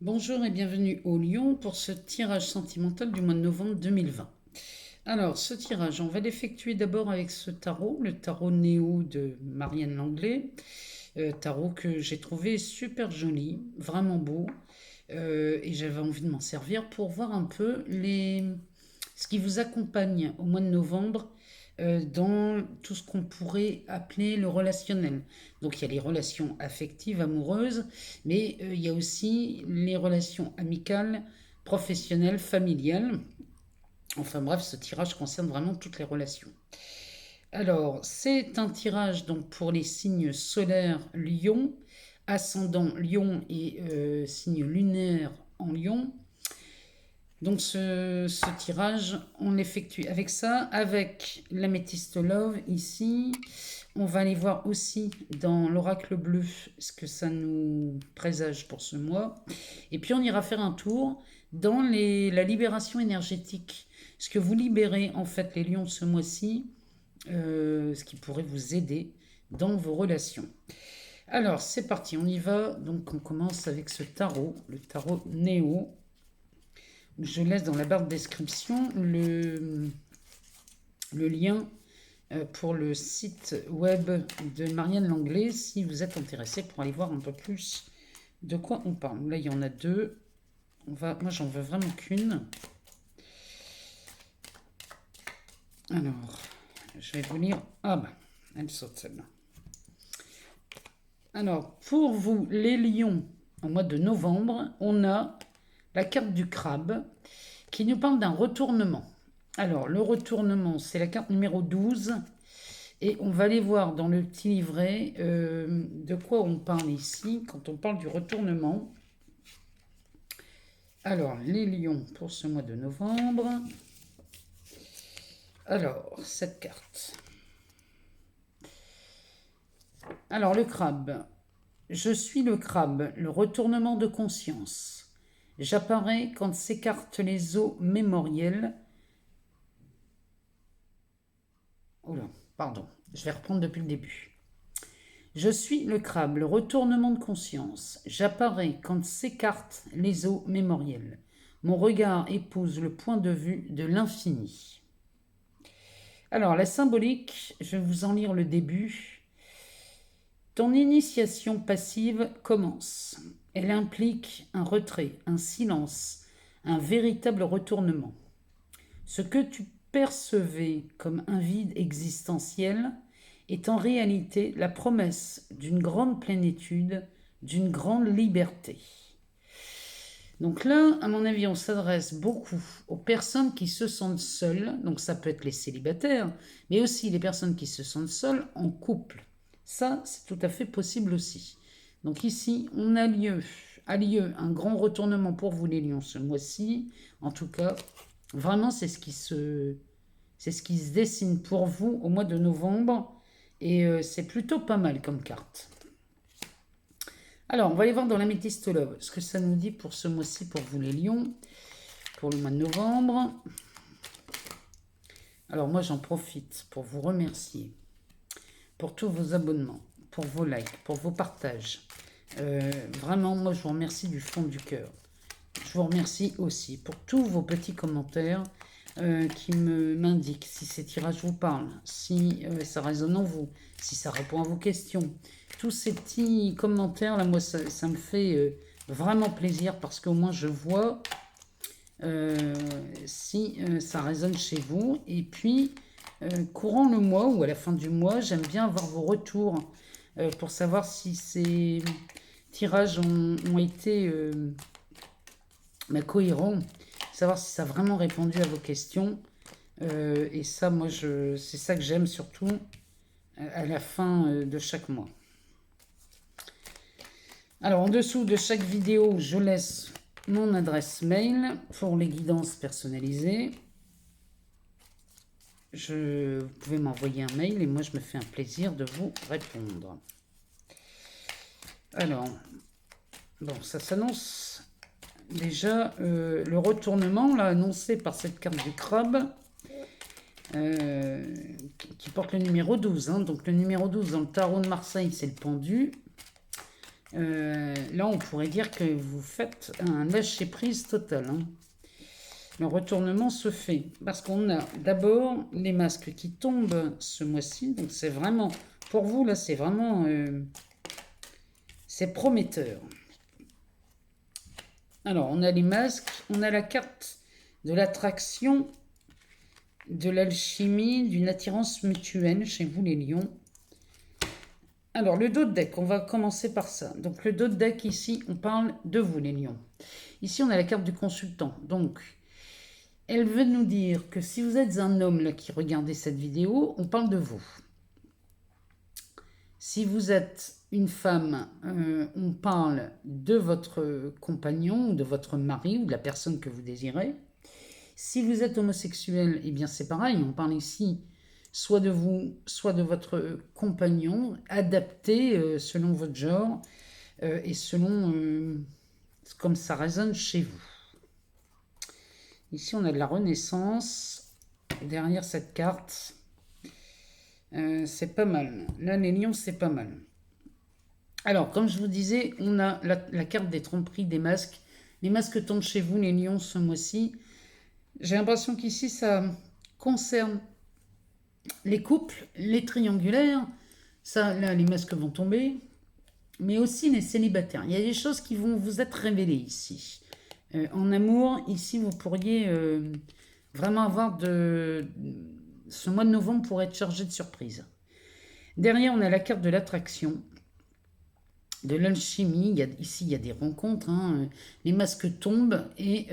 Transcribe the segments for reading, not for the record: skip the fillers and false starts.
Bonjour et bienvenue au Lion pour ce tirage sentimental du mois de novembre 2020. Alors, ce tirage, on va l'effectuer d'abord avec ce tarot, le tarot Néo de Marianne Langlais. Tarot que j'ai trouvé super joli, vraiment beau. Et j'avais envie de m'en servir pour voir un peu ce qui vous accompagne au mois de novembre dans tout ce qu'on pourrait appeler le relationnel. Donc il y a les relations affectives, amoureuses, mais il y a aussi les relations amicales, professionnelles, familiales. Enfin bref, ce tirage concerne vraiment toutes les relations. Alors, c'est un tirage donc pour les signes solaires Lion, ascendant Lion et signe lunaire en Lion. Donc ce tirage, on l'effectue avec ça, avec l'améthyste love ici. On va aller voir aussi dans l'oracle bleu ce que ça nous présage pour ce mois. Et puis on ira faire un tour dans la libération énergétique. Ce que vous libérez en fait les lions ce mois-ci, ce qui pourrait vous aider dans vos relations. Alors c'est parti, on y va. Donc on commence avec ce tarot, le tarot Néo. Je laisse dans la barre de description le lien pour le site web de Marianne Langlais si vous êtes intéressé pour aller voir un peu plus de quoi on parle. Là, il y en a deux. Moi, j'en veux vraiment qu'une. Alors, je vais vous lire. Ah bah, elle saute celle-là. Alors, pour vous, les lions, au mois de novembre, on a la carte du crabe qui nous parle d'un retournement. Alors, le retournement, c'est la carte numéro 12. Et on va aller voir dans le petit livret de quoi on parle ici quand on parle du retournement. Alors, les lions pour ce mois de novembre. Alors, cette carte. Alors, le crabe. Je suis le crabe, le retournement de conscience. J'apparais quand s'écartent les eaux mémorielles. Oh là, pardon, je vais reprendre depuis le début. Je suis le crabe, le retournement de conscience. J'apparais quand s'écartent les eaux mémorielles. Mon regard épouse le point de vue de l'infini. Alors, la symbolique, je vais vous en lire le début. Ton initiation passive commence. Elle implique un retrait, un silence, un véritable retournement. Ce que tu percevais comme un vide existentiel est en réalité la promesse d'une grande plénitude, d'une grande liberté. Donc là, à mon avis, on s'adresse beaucoup aux personnes qui se sentent seules, donc ça peut être les célibataires, mais aussi les personnes qui se sentent seules en couple. Ça, c'est tout à fait possible aussi. Donc ici, on a lieu un grand retournement pour vous les lions ce mois-ci. En tout cas, vraiment, c'est ce qui se dessine pour vous au mois de novembre. Et c'est plutôt pas mal comme carte. Alors, on va aller voir dans l'améthyste love ce que ça nous dit pour ce mois-ci pour vous les lions, pour le mois de novembre. Alors moi, j'en profite pour vous remercier pour tous vos abonnements, pour vos likes, pour vos partages. Vraiment, moi, je vous remercie du fond du cœur. Je vous remercie aussi pour tous vos petits commentaires qui m'indiquent si ces tirages vous parlent, si ça résonne en vous, si ça répond à vos questions. Tous ces petits commentaires, là, moi, ça me fait vraiment plaisir parce qu'au moins, je vois si ça résonne chez vous. Et puis, courant le mois ou à la fin du mois, j'aime bien avoir vos retours pour savoir si ces tirages ont été cohérents, savoir si ça a vraiment répondu à vos questions. Et ça, moi, c'est ça que j'aime surtout à la fin de chaque mois. Alors, en dessous de chaque vidéo, je laisse mon adresse mail pour les guidances personnalisées. Vous pouvez m'envoyer un mail et moi, je me fais un plaisir de vous répondre. Alors, bon, ça s'annonce déjà le retournement là, annoncé par cette carte du crabe qui porte le numéro 12. Hein. Donc le numéro 12 dans le tarot de Marseille, c'est le pendu. Là, on pourrait dire que vous faites un lâcher-prise total, hein. Le retournement se fait parce qu'on a d'abord les masques qui tombent ce mois-ci. Donc, c'est vraiment, pour vous, là, c'est vraiment, c'est prometteur. Alors, on a les masques, on a la carte de l'attraction, de l'alchimie, d'une attirance mutuelle chez vous, les lions. Alors, le dos de deck, on va commencer par ça. Donc, le dos de deck, ici, on parle de vous, les lions. Ici, on a la carte du consultant. Donc, elle veut nous dire que si vous êtes un homme là, qui regardez cette vidéo, on parle de vous. Si vous êtes une femme, on parle de votre compagnon, ou de votre mari, ou de la personne que vous désirez. Si vous êtes homosexuel, eh bien c'est pareil, on parle ici soit de vous, soit de votre compagnon, adapté selon votre genre et selon comme ça résonne chez vous. Ici, on a de la renaissance derrière cette carte. C'est pas mal. Là, les lions, c'est pas mal. Alors, comme je vous disais, on a la carte des tromperies, des masques. Les masques tombent chez vous, les lions, ce mois-ci. J'ai l'impression qu'ici, ça concerne les couples, les triangulaires. Ça, là, les masques vont tomber. Mais aussi les célibataires. Il y a des choses qui vont vous être révélées ici. En amour, ici, vous pourriez vraiment avoir de... Ce mois de novembre pourrait être chargé de surprises. Derrière, on a la carte de l'attraction, de l'alchimie. Ici, il y a des rencontres. Hein. Les masques tombent et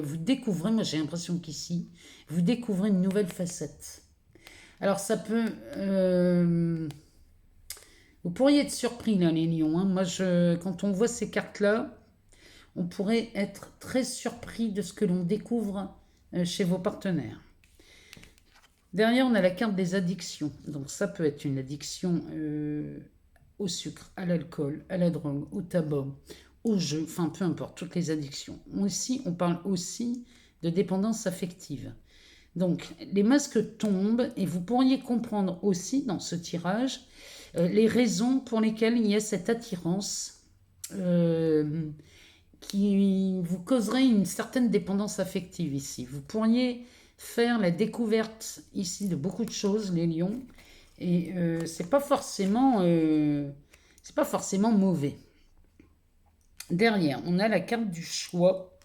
vous découvrez, moi j'ai l'impression qu'ici, vous découvrez une nouvelle facette. Alors, ça peut... vous pourriez être surpris, là, les lions. Hein. Moi, quand on voit ces cartes-là, on pourrait être très surpris de ce que l'on découvre chez vos partenaires. Derrière, on a la carte des addictions. Donc ça peut être une addiction au sucre, à l'alcool, à la drogue, au tabac, au jeu, enfin peu importe, toutes les addictions. Ici, on parle aussi de dépendance affective. Donc, les masques tombent et vous pourriez comprendre aussi dans ce tirage les raisons pour lesquelles il y a cette attirance qui vous causerait une certaine dépendance affective ici. Vous pourriez faire la découverte ici de beaucoup de choses, les lions, et c'est pas forcément mauvais. Derrière, on a la carte du choix,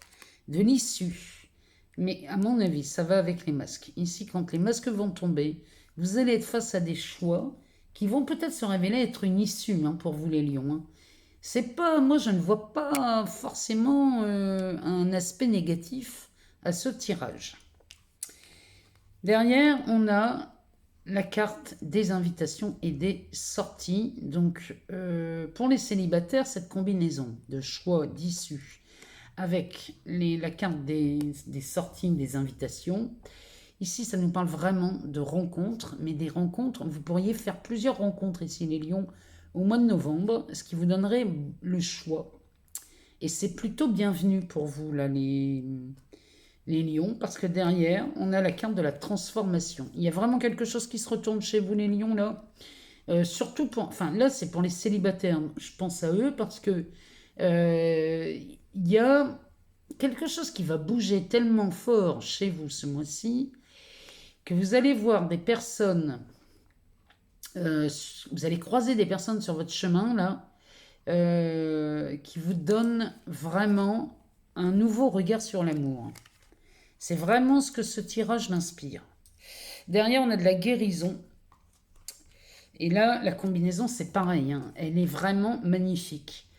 de l'issue. Mais à mon avis, ça va avec les masques. Ici, quand les masques vont tomber, vous allez être face à des choix qui vont peut-être se révéler être une issue hein, pour vous les lions. Hein. C'est pas, moi je ne vois pas forcément un aspect négatif à ce tirage. Derrière, on a la carte des invitations et des sorties. Donc, pour les célibataires, cette combinaison de choix, d'issue, avec la carte des sorties, des invitations, ici, ça nous parle vraiment de rencontres, mais des rencontres, vous pourriez faire plusieurs rencontres ici, les lions, au mois de novembre, ce qui vous donnerait le choix. Et c'est plutôt bienvenu pour vous, là, les lions, parce que derrière, on a la carte de la transformation. Il y a vraiment quelque chose qui se retourne chez vous, les lions, là. Surtout pour... Enfin, là, c'est pour les célibataires. Je pense à eux parce que il y a quelque chose qui va bouger tellement fort chez vous ce mois-ci que vous allez voir des personnes... vous allez croiser des personnes sur votre chemin, là, qui vous donnent vraiment un nouveau regard sur l'amour. C'est vraiment ce que ce tirage m'inspire. Derrière, on a de la guérison. Et là, la combinaison, c'est pareil. Hein. Elle est vraiment magnifique.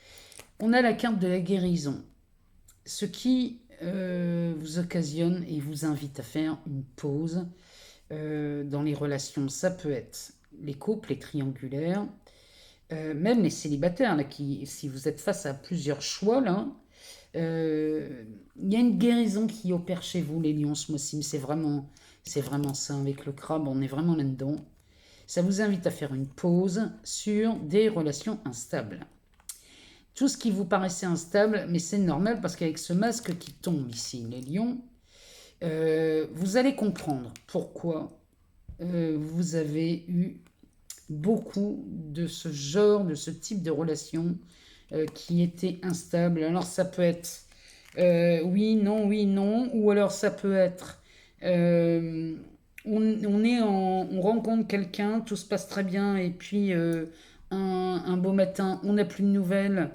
On a la carte de la guérison. Ce qui vous occasionne et vous invite à faire une pause dans les relations. Ça peut être les couples, les triangulaires, même les célibataires, là, si vous êtes face à plusieurs choix, là, il y a une guérison qui opère chez vous, les lions, ce mois-ci. C'est vraiment ça, avec le crabe, on est vraiment là-dedans. Ça vous invite à faire une pause sur des relations instables. Tout ce qui vous paraissait instable, mais c'est normal parce qu'avec ce masque qui tombe ici, les lions, vous allez comprendre pourquoi vous avez eu beaucoup de ce genre, de ce type de relation qui était instable. Alors ça peut être oui, non, ou alors ça peut être on rencontre quelqu'un, tout se passe très bien, et puis un beau matin, on n'a plus de nouvelles,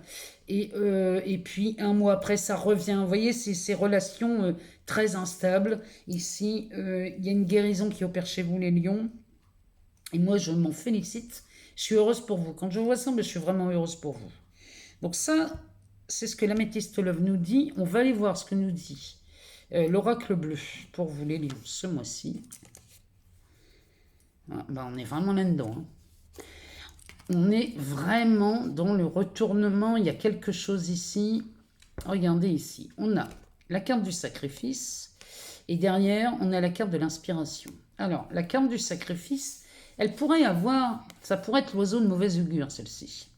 et puis un mois après, ça revient. Vous voyez, c'est ces relations très instables. Ici, il y a une guérison qui opère chez vous, les lions, et moi, je m'en félicite. Je suis heureuse pour vous. Quand je vois ça, ben, je suis vraiment heureuse pour vous. Donc ça, c'est ce que l'améthyste love nous dit. On va aller voir ce que nous dit l'oracle bleu pour vous, les lions, ce mois-ci. Ah, ben, on est vraiment là-dedans. Hein. On est vraiment dans le retournement. Il y a quelque chose ici. Regardez ici. On a la carte du sacrifice. Et derrière, on a la carte de l'inspiration. Alors, la carte du sacrifice, elle pourrait avoir... Ça pourrait être l'oiseau de mauvaise augure, celle-ci.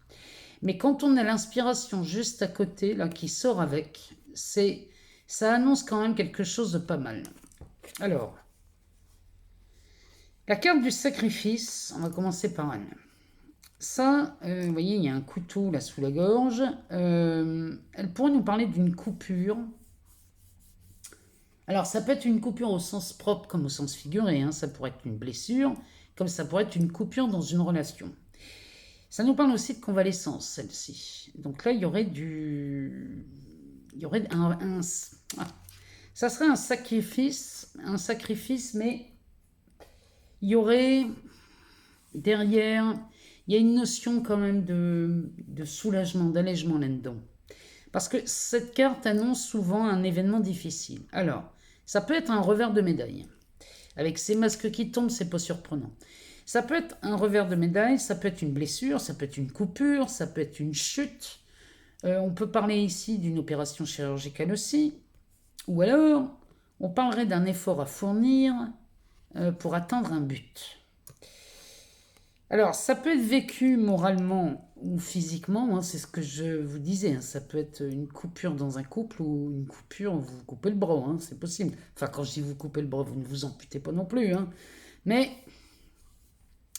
Mais quand on a l'inspiration juste à côté, là, qui sort avec, ça annonce quand même quelque chose de pas mal. Alors, la carte du sacrifice, on va commencer par elle. Ça, vous voyez, il y a un couteau là sous la gorge. Elle pourrait nous parler d'une coupure. Alors, ça peut être une coupure au sens propre comme au sens figuré. Hein. Ça pourrait être une blessure, comme ça pourrait être une coupure dans une relation. Ça nous parle aussi de convalescence, celle-ci. Donc là, il y aurait ça serait un sacrifice, mais il y aurait derrière, il y a une notion quand même de soulagement, d'allègement là-dedans. Parce que cette carte annonce souvent un événement difficile. Alors, ça peut être un revers de médaille. Avec ces masques qui tombent, c'est pas surprenant. Ça peut être un revers de médaille, ça peut être une blessure, ça peut être une coupure, ça peut être une chute. On peut parler ici d'une opération chirurgicale aussi. Ou alors, on parlerait d'un effort à fournir pour atteindre un but. Alors, ça peut être vécu moralement ou physiquement, hein, c'est ce que je vous disais. Hein, ça peut être une coupure dans un couple ou une coupure, vous vous coupez le bras, hein, c'est possible. Enfin, quand je dis vous coupez le bras, vous ne vous amputez pas non plus. Hein. Mais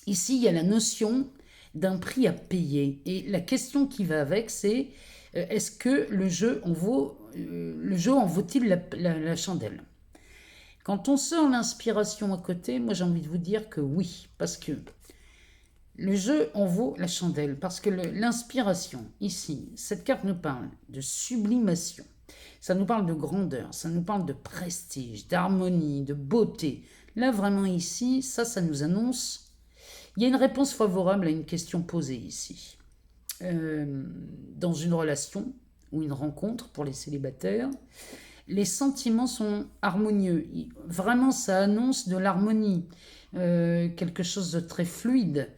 ici, il y a la notion d'un prix à payer. Et la question qui va avec, c'est est-ce que le jeu en vaut-il la chandelle? Quand on sort l'inspiration à côté, moi j'ai envie de vous dire que oui, parce que le jeu en vaut la chandelle, parce que l'inspiration, ici, cette carte nous parle de sublimation, ça nous parle de grandeur, ça nous parle de prestige, d'harmonie, de beauté. Là, vraiment ici, ça nous annonce, il y a une réponse favorable à une question posée ici. Dans une relation ou une rencontre pour les célibataires, les sentiments sont harmonieux. Vraiment, ça annonce de l'harmonie, quelque chose de très fluide.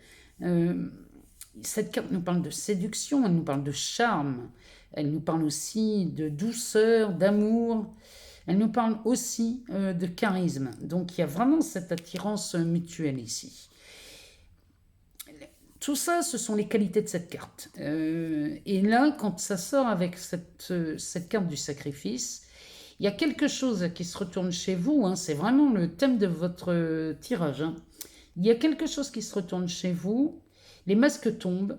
Cette carte nous parle de séduction, elle nous parle de charme, elle nous parle aussi de douceur, d'amour, elle nous parle aussi de charisme. Donc il y a vraiment cette attirance mutuelle ici. Tout ça, ce sont les qualités de cette carte. Et là, quand ça sort avec cette carte du sacrifice, il y a quelque chose qui se retourne chez vous, hein, c'est vraiment le thème de votre tirage. Hein. Il y a quelque chose qui se retourne chez vous, les masques tombent,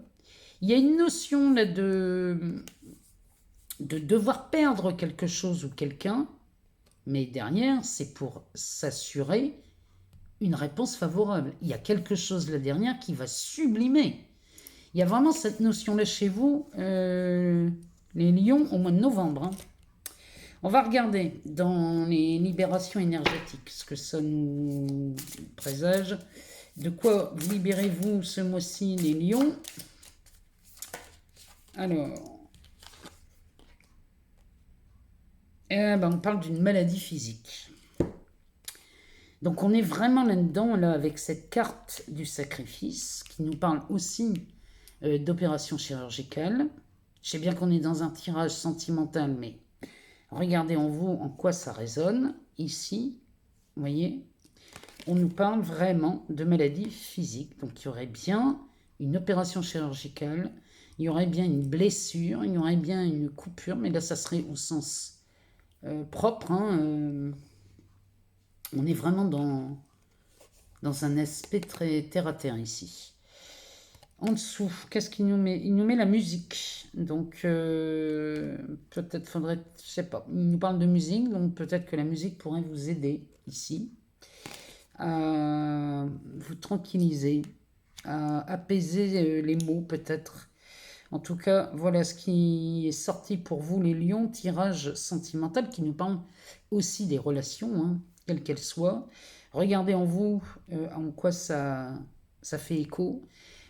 il y a une notion là, de devoir perdre quelque chose ou quelqu'un, mais derrière, c'est pour s'assurer une réponse favorable. Il y a quelque chose là derrière qui va sublimer. Il y a vraiment cette notion-là chez vous, les lions, au mois de novembre. Hein. On va regarder dans les libérations énergétiques ce que ça nous présage. De quoi vous libérez-vous ce mois-ci, les lions? Alors, on parle d'une maladie physique. Donc on est vraiment là-dedans, là, avec cette carte du sacrifice, qui nous parle aussi d'opération chirurgicale. Je sais bien qu'on est dans un tirage sentimental, mais regardez en vous en quoi ça résonne. Ici, vous voyez, on nous parle vraiment de maladie physique. Donc il y aurait bien une opération chirurgicale, il y aurait bien une blessure, il y aurait bien une coupure, mais là ça serait au sens propre. Hein, on est vraiment dans un aspect très terre à terre ici. En dessous, qu'est-ce qu'il nous met? Il nous met la musique. Donc, peut-être faudrait, je sais pas, il nous parle de musique, donc peut-être que la musique pourrait vous aider ici, à vous tranquilliser, à apaiser les mots peut-être. En tout cas, voilà ce qui est sorti pour vous, les lions. Tirage sentimental qui nous parle aussi des relations, hein, quelles qu'elles soient. Regardez en vous en quoi ça fait écho.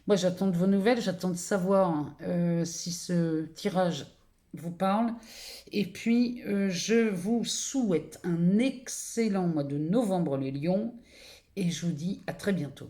Moi, j'attends de vos nouvelles, j'attends de savoir si ce tirage vous parle. Et puis, je vous souhaite un excellent mois de novembre, les lions. Et je vous dis à très bientôt.